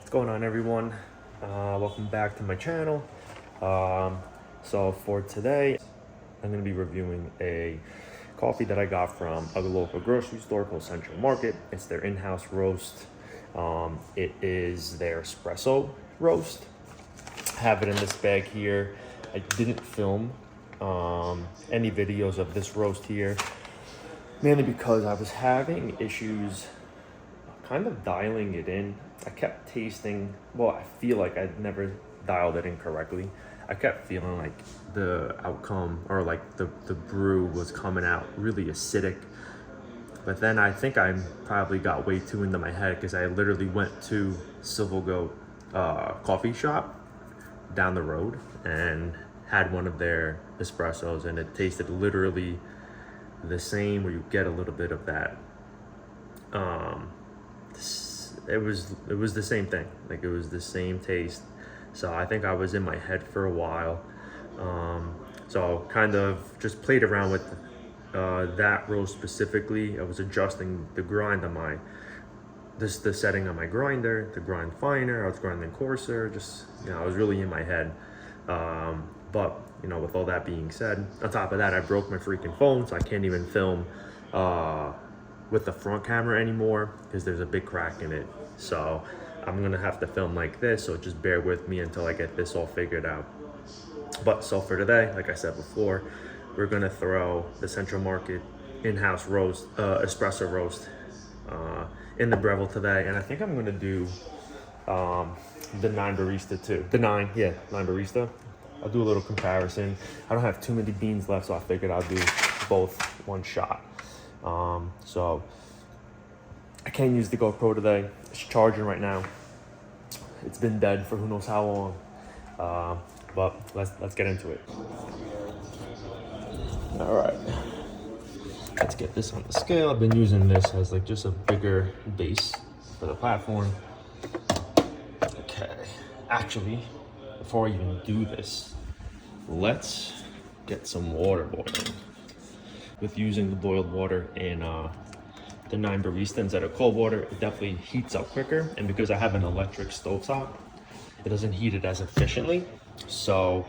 What's going on, everyone? Welcome back to my channel. So for today, I'm going to be reviewing a coffee that I got from a local grocery store called Central Market. It's their in-house roast. It is their espresso roast. I have it in this bag here. I didn't film any videos of this roast here, mainly because I was having issues kind of dialing it in. I kept tasting, well, I feel like I'd never dialed it in correctly. I kept feeling like the outcome, or like the brew was coming out really acidic. But then I think I probably got way too into my head, because I literally went to Silver Goat coffee shop down the road and had one of their espressos, and it tasted literally the same, where you get a little bit of that it was the same thing. Like, it was the same taste. So I think I was in my head for a while. So kind of just played around with that roast specifically. I was adjusting the grind on the setting on my grinder to grind finer. I was grinding coarser. Just, I was really in my head. But with all that being said, on top of that, I broke my freaking phone, so I can't even film with the front camera anymore, because there's a big crack in it. So I'm gonna have to film like this, so just bear with me until I get this all figured out. But so for today, like I said before, we're gonna throw the Central Market in-house roast, espresso roast in the Breville today. And I think I'm gonna do the 9 barista too. The 9 barista. I'll do a little comparison. I don't have too many beans left, so I figured I'll do both one shot. So I can't use the GoPro today. It's charging right now. It's been dead for who knows how long. But let's get into it. All right, let's get this on the scale. I've been using this as like just a bigger base for the platform. Okay, actually, before I even do this, let's get some water boiling. With using the boiled water in the 9 barista instead of cold water, it definitely heats up quicker. And because I have an electric stovetop, it doesn't heat it as efficiently. So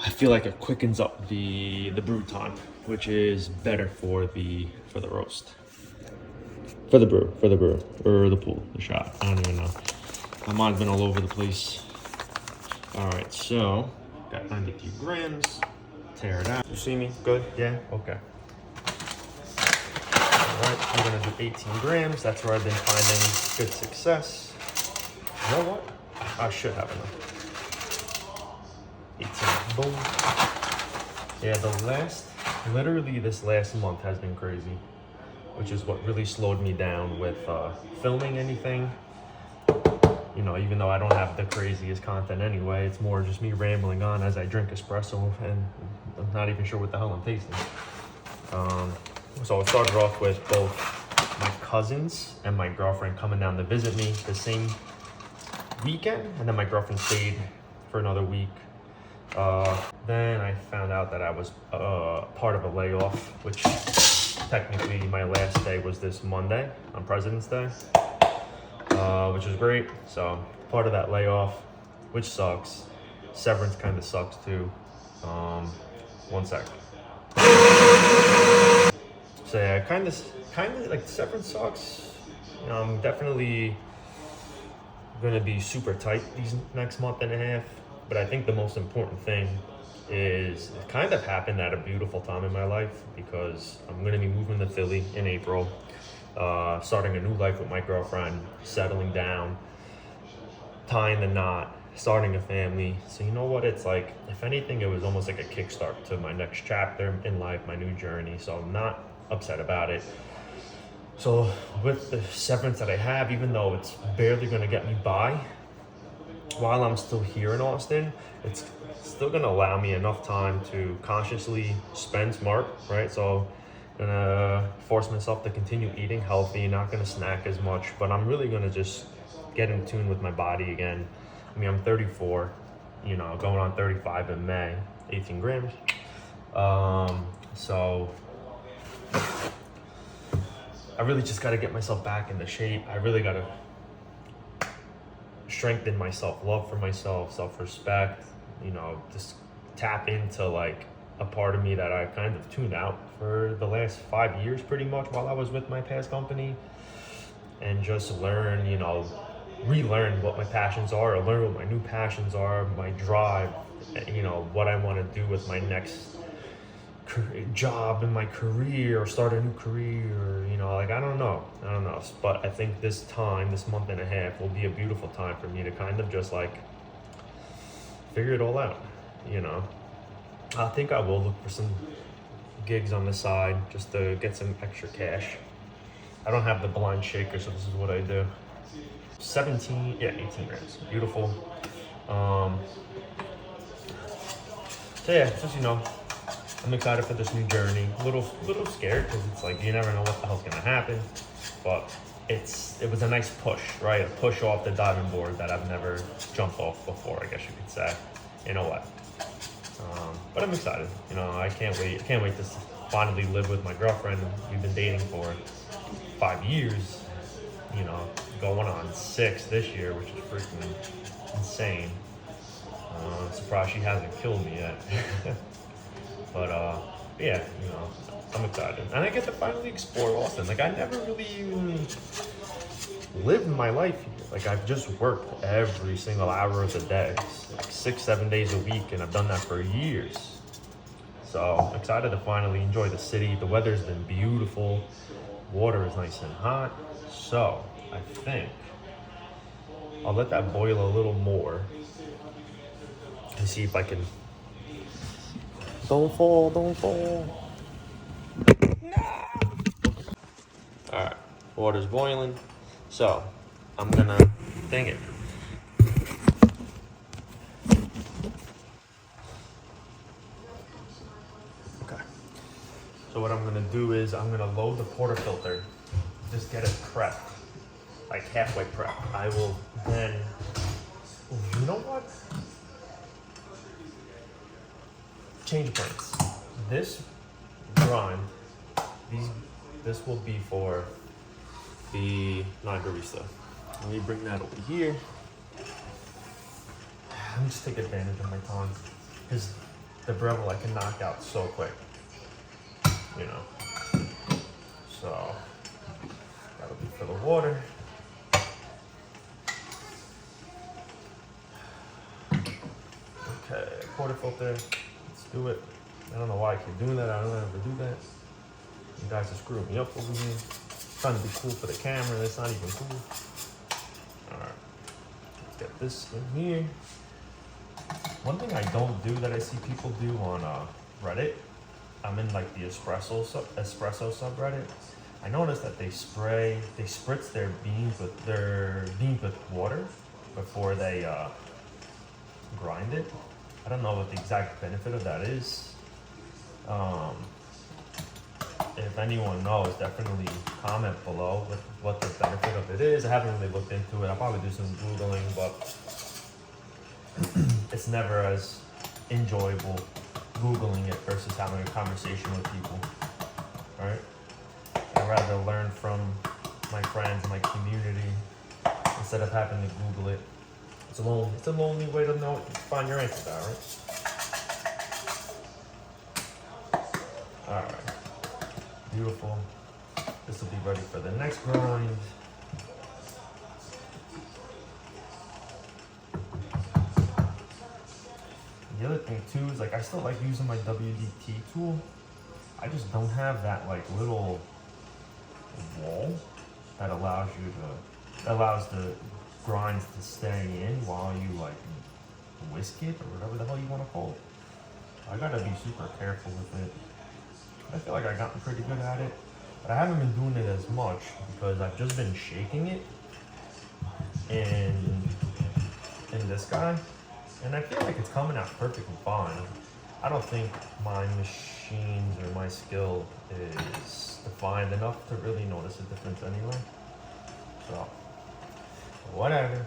I feel like it quickens up the brew time, which is better for the roast. For the brew, or the pool, the shot. I don't even know. My mind's been all over the place. All right, so got 92 grams. Tear it out. You see me? Good? Yeah? Okay. All right, I'm gonna do 18 grams. That's where I've been finding good success. You know what? I should have enough. 18, boom. Yeah, literally this last month has been crazy, which is what really slowed me down with filming anything. Even though I don't have the craziest content anyway, it's more just me rambling on as I drink espresso, and I'm not even sure what the hell I'm tasting. So it started off with both my cousins and my girlfriend coming down to visit me the same weekend, and then my girlfriend stayed for another week. Then I found out that I was part of a layoff, which technically my last day was this Monday on President's Day. Which is great. So part of that layoff, which sucks. Severance kind of sucks too. One sec. So yeah, kind of like severance sucks. I'm definitely gonna be super tight these next month and a half. But I think the most important thing is it kind of happened at a beautiful time in my life, because I'm gonna be moving to Philly in April. Starting a new life with my girlfriend, settling down, tying the knot, starting a family. So you know what it's like? If anything, it was almost like a kickstart to my next chapter in life, my new journey. So I'm not upset about it. So with the severance that I have, even though it's barely going to get me by while I'm still here in Austin, it's still going to allow me enough time to consciously spend smart, right? So gonna force myself to continue eating healthy, not gonna snack as much, but I'm really gonna just get in tune with my body again. I mean, I'm 34, going on 35 in May, 18 grams. So I really just gotta get myself back into shape. I really gotta strengthen my self-love for myself, self-respect, you know, just tap into like a part of me that I kind of tuned out for the last 5 years pretty much while I was with my past company, and just learn, you know, relearn what my passions are, or learn what my new passions are, my drive, you know, what I want to do with my next job in my career, or start a new career, or, you know, like I don't know, but I think this time, this month and a half, will be a beautiful time for me to kind of just like figure it all out, you know. I think I will look for some gigs on the side just to get some extra cash. I don't have the blind shaker, so this is what I do. 18 grams, beautiful. So yeah, just, you know, I'm excited for this new journey. A little scared, because it's like you never know what the hell's gonna happen. But it was a nice push, right? A push off the diving board that I've never jumped off before, I guess you could say, in a way. But I'm excited. You know, I can't wait. I can't wait to finally live with my girlfriend. We've been dating for 5 years. You know, going on 6 this year, which is freaking insane. I'm surprised she hasn't killed me yet. But yeah, you know, I'm excited, and I get to finally explore Austin. Like I never really even lived my life here. Like I've just worked every single hour of the day, like 6-7 days a week, and I've done that for years. So I'm excited to finally enjoy the city. The weather's been beautiful. Water is nice and hot. So I think I'll let that boil a little more to see if I can. Don't fall. No! Alright, water's boiling. So, I'm gonna, dang it. Okay. So what I'm gonna do is I'm gonna load the portafilter, just get it prepped, like halfway prepped. I will then, you know what? Change plans. This grind, this will be for the non-barista. Let me bring that over here. Let me just take advantage of my time, because the Breville I can knock out so quick, you know. So that'll be for the water. Okay, portafilter. Do it. I don't know why I keep doing that. I don't ever do that. You guys are screwing me up over here. Trying to be cool for the camera. That's not even cool. Alright. Let's get this in here. One thing I don't do that I see people do on Reddit, I'm in like the Espresso subreddit. I noticed that they spritz their beans with water before they grind it. I don't know what the exact benefit of that is. If anyone knows, definitely comment below what the benefit of it is. I haven't really looked into it. I'll probably do some Googling, but it's never as enjoyable Googling it versus having a conversation with people, right? I'd rather learn from my friends and my community instead of having to Google it. It's a lonely way to find your answers out, right? Alright. Beautiful. This will be ready for the next grind. The other thing too is like I still like using my WDT tool. I just don't have that like little wall that allows the grinds to stay in while you like whisk it or whatever the hell you want to call it. I gotta be super careful with it. I feel like I've gotten pretty good at it, but I haven't been doing it as much because I've just been shaking it in this guy, and I feel like it's coming out perfectly fine. I don't think my machines or my skill is defined enough to really notice a difference anyway. So, whatever.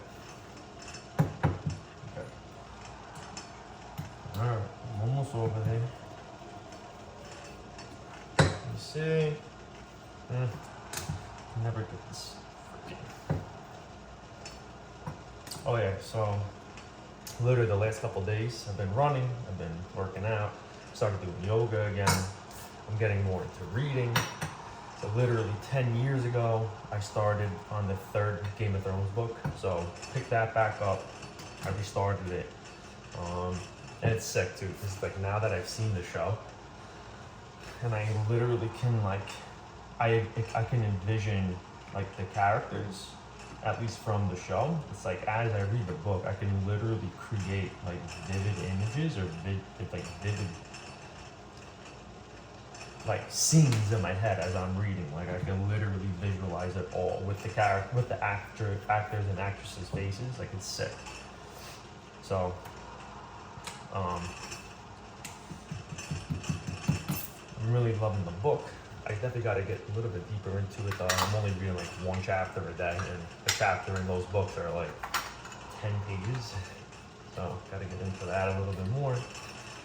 Okay. Alright, I'm almost over there. Let me see. Never get this. Oh yeah, so literally the last couple days I've been running, I've been working out, started doing yoga again. I'm getting more into reading. So literally 10 years ago, I started on the third Game of Thrones book. So picked that back up. I restarted it. And it's sick too, because like now that I've seen the show, and I literally can like, I can envision like the characters, at least from the show. It's like as I read the book, I can literally create like vivid images or vivid like scenes in my head as I'm reading. Like I can literally visualize it all with the actors and actresses' faces. Like it's sick. So, I'm really loving the book. I definitely got to get a little bit deeper into it though. I'm only reading like one chapter a day, and a chapter in those books are like 10 pages. So, got to get into that a little bit more.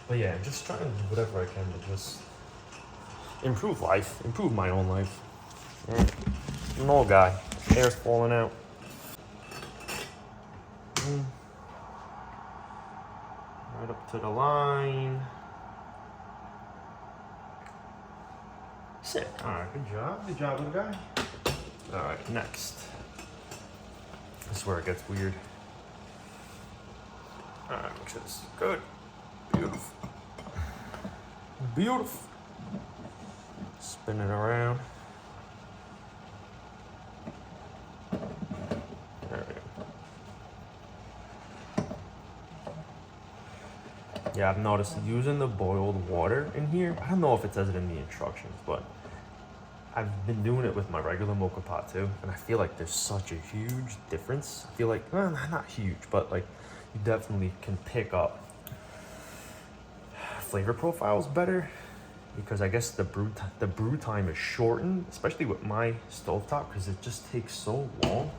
But yeah, just trying to do whatever I can to just improve life, improve my own life. I'm an old guy, hair's falling out. Right up to the line. Sick. Alright, good job. Good job, little guy. Alright, next. This is where it gets weird. Alright, make sure this is good. Beautiful. Beautiful. Spin it around. There we go. Yeah, I've noticed using the boiled water in here. I don't know if it says it in the instructions, but I've been doing it with my regular Mocha Pot too, and I feel like there's such a huge difference. I feel like, well, not huge, but like you definitely can pick up flavor profiles better, because I guess the brew time is shortened, especially with my stovetop, because it just takes so long.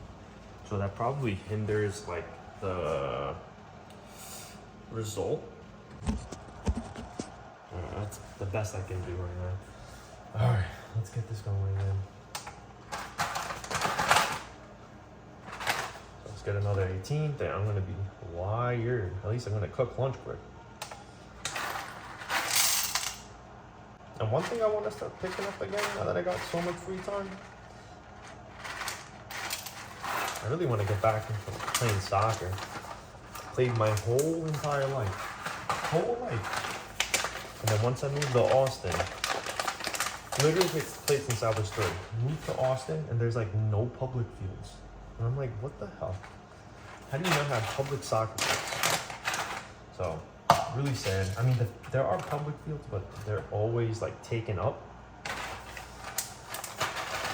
So that probably hinders like the result. That's the best I can do right now. All right, let's get this going then. So let's get another 18. Then I'm gonna be wired. At least I'm gonna cook lunch quick. And one thing I want to start picking up again now that I got so much free time, I really want to get back into playing soccer. Played my whole entire life. And then once I moved to Austin, literally played since I was 3. Moved to Austin and there's like no public fields. And I'm like, what the hell? How do you not have public soccer fields? So, really sad. I mean, there are public fields, but they're always like taken up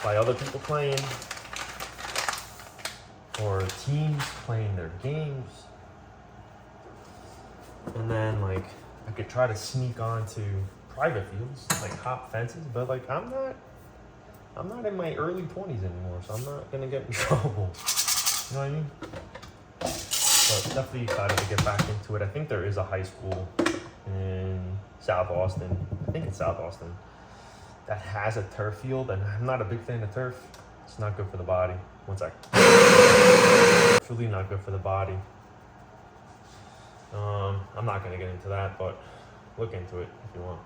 by other people playing or teams playing their games. And then like I could try to sneak onto private fields, like hop fences, but like I'm not in my early 20s anymore, so I'm not gonna get in trouble. You know what I mean? But definitely excited to get back into it. I think there is a high school in South Austin. I think it's South Austin that has a turf field, and I'm not a big fan of turf. It's not good for the body. One sec. It's really not good for the body. I'm not gonna get into that, but look into it if you want.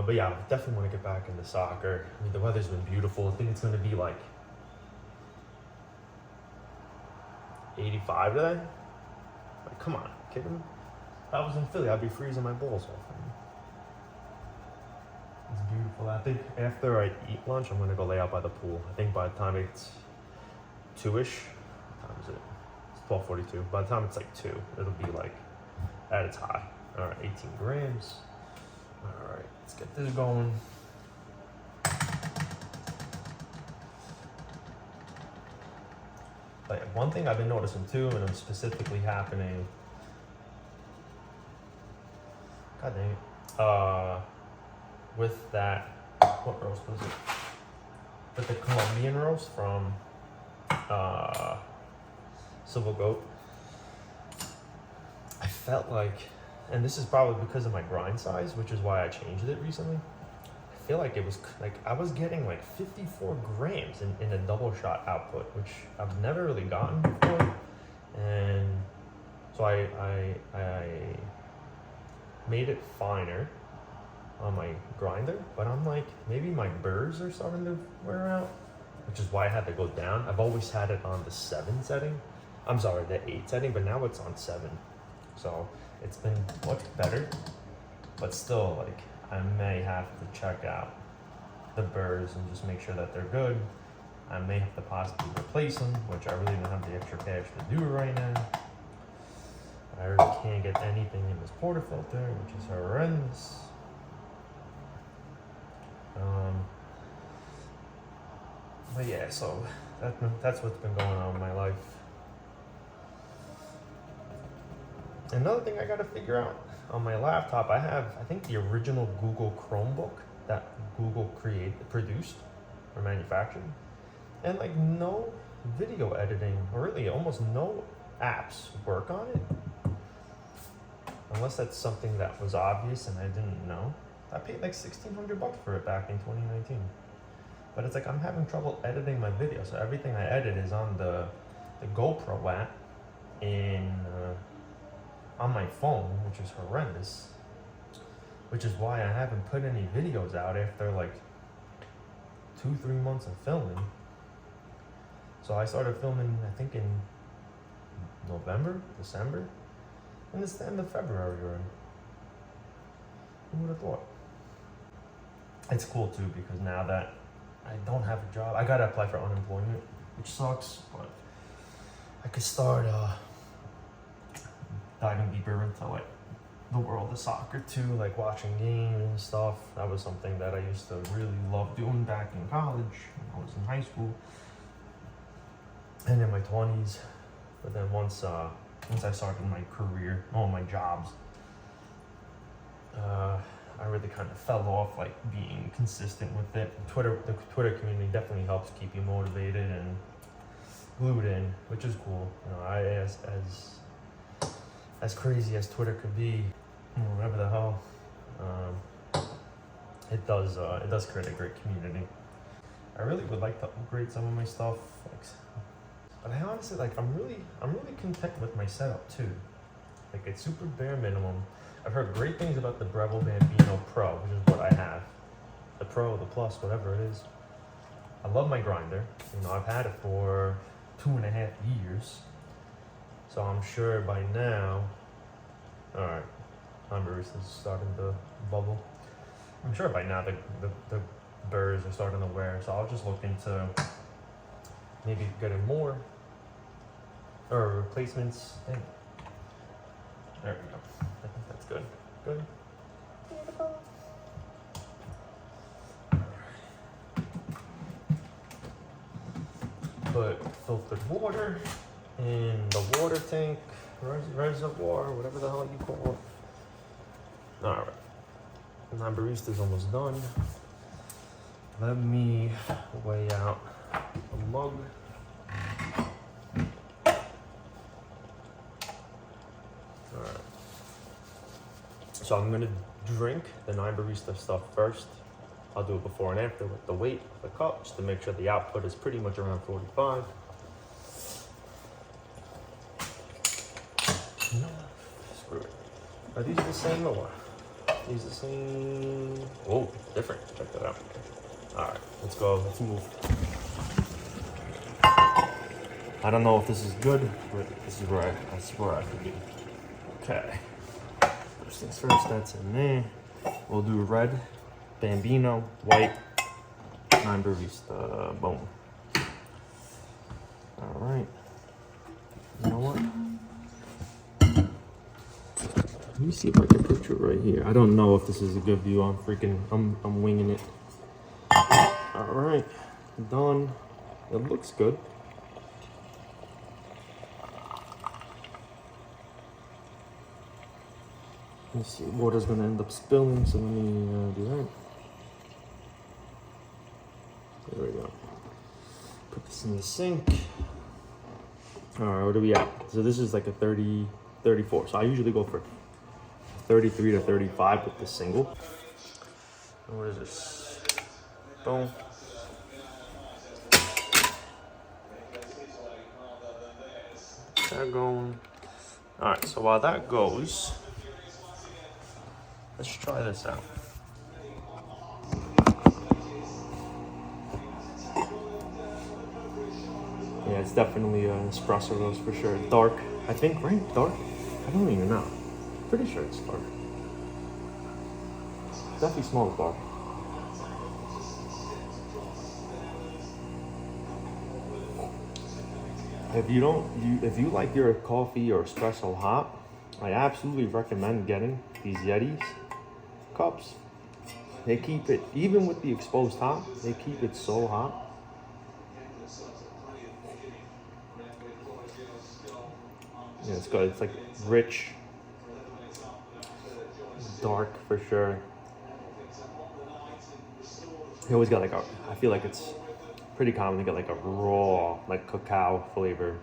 But yeah, I definitely want to get back into soccer. I mean, the weather's been beautiful. I think it's gonna be like 85 today. Like, come on, kidding me? If I was in Philly, I'd be freezing my balls off. It's beautiful. I think after I eat lunch, I'm gonna go lay out by the pool. I think by the time it's 2-ish, what time is it? 12:42. By the time it's like 2, it'll be like at its high. All right, 18 grams. All right, let's get this going. Like one thing I've been noticing too, and it's specifically happening. God dang it. With that, what roast was it? With the Colombian roast from Silver Goat. I felt like, and this is probably because of my grind size, which is why I changed it recently. I feel like it was like I was getting like 54 grams in a double shot output, which I've never really gotten before. And so I made it finer on my grinder, but I'm like, maybe my burrs are starting to wear out, which is why I had to go down. I've always had it on the 7 setting. I'm sorry, the 8 setting, but now it's on 7. So it's been much better, but still, like, I may have to check out the burrs and just make sure that they're good. I may have to possibly replace them, which I really don't have the extra cash to do right now. I really can't get anything in this portafilter, which is horrendous. But yeah, so that's what's been going on in my life. Another thing I gotta figure out, on my laptop, I have, I think, the original Google Chromebook that Google produced or manufactured. And like no video editing, or really almost no apps work on it. Unless that's something that was obvious and I didn't know. I paid like $1,600 for it back in 2019. But it's like I'm having trouble editing my video. So everything I edit is on the GoPro app on my phone, which is horrendous. Which is why I haven't put any videos out after like 2-3 months of filming. So I started filming, I think, in November, December, and it's the end of February already. Who would have thought? It's cool too, because now that I don't have a job, I gotta apply for unemployment, which sucks, but I could start diving deeper into like the world of soccer too, like watching games and stuff. That was something that I used to really love doing back in college when I was in high school and in my 20s. But then once I started my career, all my jobs, I really kind of fell off like being consistent with it. The Twitter community definitely helps keep you motivated and glued in, which is cool. You know, as crazy as Twitter could be, whatever the hell, it does create a great community. I really would like to upgrade some of my stuff, but I honestly, like, I'm really content with my setup too. Like, it's super bare minimum. I've heard great things about the Breville Bambino Pro, which is what I have. The Pro, the Plus, whatever it is. I love my grinder. You know, I've had it for 2.5 years. So I'm sure by now, all right, my barista's starting to bubble. I'm sure by now the burrs are starting to wear. So I'll just look into maybe getting more or replacements. Dang. There we go. I think that's good. Good. Put filtered water in the water tank, reservoir, whatever the hell you call it. All right. My barista's almost done. Let me weigh out a mug. So I'm gonna drink the 9 Barista stuff first. I'll do it before and after with the weight of the cup, just to make sure the output is pretty much around 45. No, screw it. Are these the same or what? These the same? Oh, different. Check that out. All right, let's go. Let's move. I don't know if this is good, but this is where I could be. Okay. First things first, that's in there. We'll do red, Bambino, white, 9 Barista, boom. All right. You know what? Let me see if I can put you right here. I don't know if this is a good view. I'm winging it. All right, done. It looks good. Let's see, water's gonna end up spilling, so let me do that. There we go. Put this in the sink. All right, what are we at? So this is like a 30, 34. So I usually go for 33 to 35 with the single. And what is this? Boom. That going. All right, so while that goes, let's try this out. Yeah, it's definitely an espresso roast for sure. Dark, I think, right? Dark? I don't even know. Pretty sure it's dark. Definitely smells dark. If you like your coffee or espresso hot, I absolutely recommend getting these Yetis cups. They keep it, even with the exposed top, they keep it so hot. Yeah, it's good. It's like rich, dark for sure. You always got like I feel like it's pretty common to get like a raw, like cacao flavor.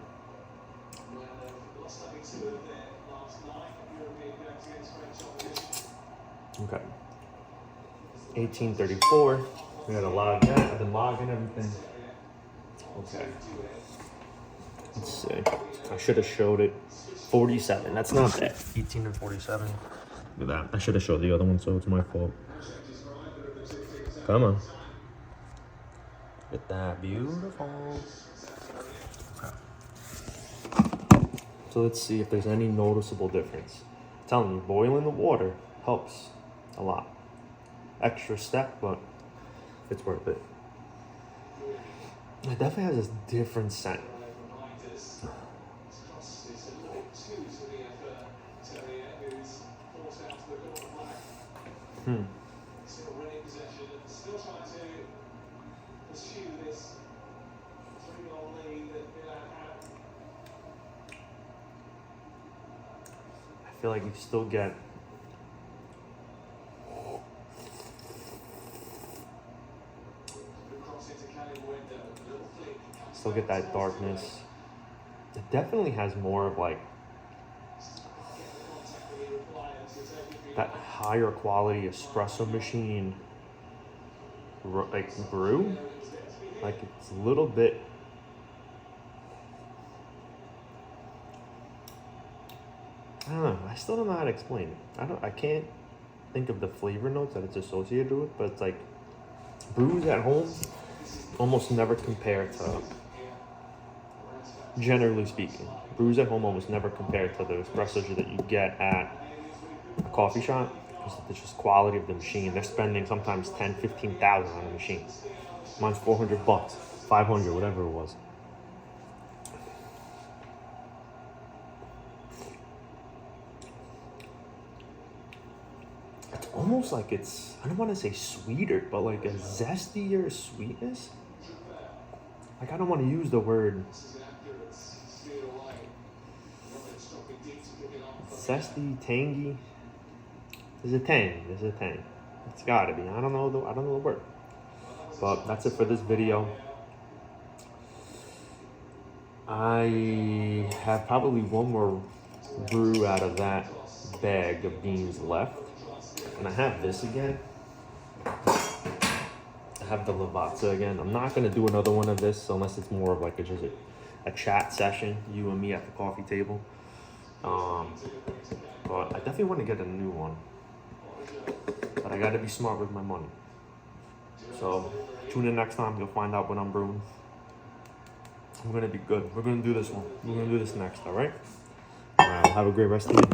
Okay. 1834. We gotta log that. I've been logging everything. Okay. Let's see. I should have showed it. 47. That's not bad. 18 and 47. Look at that. I should have showed the other one, so it's my fault. Come on. Get that beautiful. Okay. So let's see if there's any noticeable difference. I'm telling you, boiling the water helps a lot. Extra step, but it's worth it. It definitely has this different scent. I feel like you still get that darkness. It definitely has more of like that higher quality espresso machine like brew. Like it's a little bit I don't know. I still don't know how to explain it. I can't think of the flavor notes that it's associated with, but it's like brews at home almost never compare to, generally speaking, brews at home almost never compare to the espressos that you get at a coffee shop. It's just quality of the machine. They're spending sometimes 10, 15,000 on a machine. Mine's $400, 500, whatever it was. It's almost like it's, I don't want to say sweeter, but like a zestier sweetness. Like I don't want to use the word zesty, tangy. There's a tang. It's gotta be. I don't know the word. But that's it for this video. I have probably one more brew out of that bag of beans left. And I have this again. I have the Lavazza again. I'm not gonna do another one of this unless it's more of like just a chat session, you and me at the coffee table. But I definitely want to get a new one. But I gotta be smart with my money. So tune in next time, you'll find out what I'm brewing. I'm gonna be good. We're gonna do this one. We're gonna do this next, alright? Alright, have a great rest of the day.